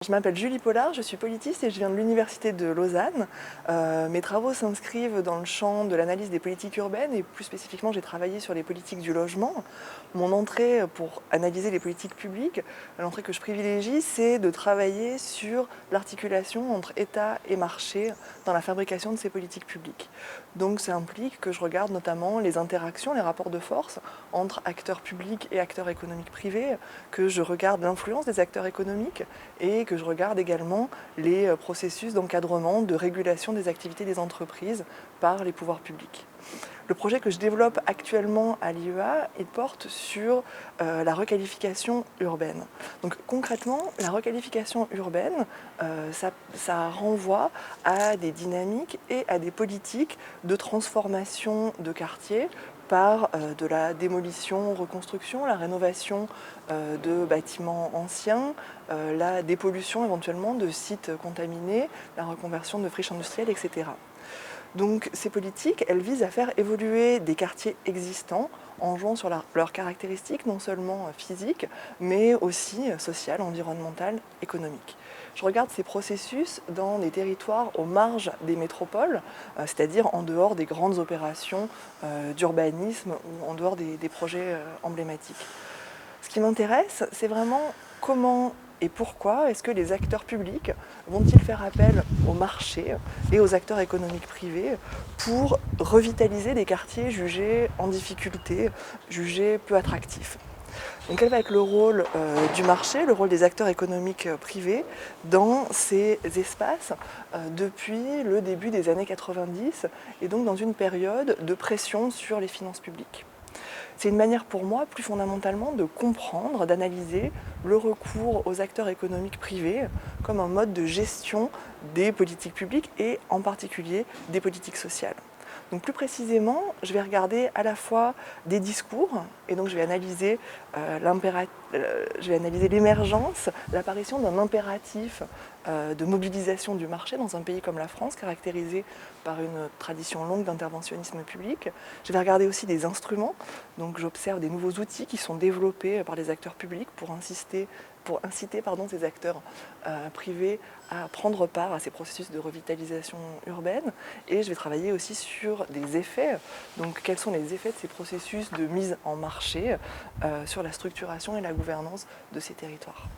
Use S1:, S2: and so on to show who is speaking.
S1: Je m'appelle Julie Pollard, je suis politiste et je viens de l'Université de Lausanne. Mes travaux s'inscrivent dans le champ de l'analyse des politiques urbaines et plus spécifiquement j'ai travaillé sur les politiques du logement. Mon entrée pour analyser les politiques publiques, l'entrée que je privilégie, c'est de travailler sur l'articulation entre État et marché dans la fabrication de ces politiques publiques. Donc ça implique que je regarde notamment les interactions, les rapports de force entre acteurs publics et acteurs économiques privés, que je regarde l'influence des acteurs économiques et que je regarde également les processus d'encadrement, de régulation des activités des entreprises par les pouvoirs publics. Le projet que je développe actuellement à l'IEA, il porte sur la requalification urbaine. Donc concrètement, la requalification urbaine, ça renvoie à des dynamiques et à des politiques de transformation de quartiers par de la démolition, reconstruction, la rénovation de bâtiments anciens, la dépollution éventuellement de sites contaminés, la reconversion de friches industrielles, etc. Donc ces politiques, elles visent à faire évoluer des quartiers existants en jouant sur leurs caractéristiques non seulement physiques, mais aussi sociales, environnementales, économiques. Je regarde ces processus dans des territoires aux marges des métropoles, c'est-à-dire en dehors des grandes opérations d'urbanisme ou en dehors des projets emblématiques. Ce qui m'intéresse, c'est vraiment comment et pourquoi est-ce que les acteurs publics vont-ils faire appel au marché et aux acteurs économiques privés pour revitaliser des quartiers jugés en difficulté, jugés peu attractifs. Donc quel va être le rôle du marché, le rôle des acteurs économiques privés dans ces espaces depuis le début des années 90 et donc dans une période de pression sur les finances publiques. C'est une manière pour moi, plus fondamentalement, de comprendre, d'analyser le recours aux acteurs économiques privés comme un mode de gestion des politiques publiques et en particulier des politiques sociales. Donc plus précisément, je vais regarder à la fois des discours, et donc je vais analyser l'émergence, l'apparition d'un impératif de mobilisation du marché dans un pays comme la France, caractérisé par une tradition longue d'interventionnisme public. Je vais regarder aussi des instruments, donc j'observe des nouveaux outils qui sont développés par les acteurs publics pour inciter ces acteurs privés à prendre part à ces processus de revitalisation urbaine. Et je vais travailler aussi sur des effets, donc quels sont les effets de ces processus de mise en marché sur la structuration et la gouvernance de ces territoires.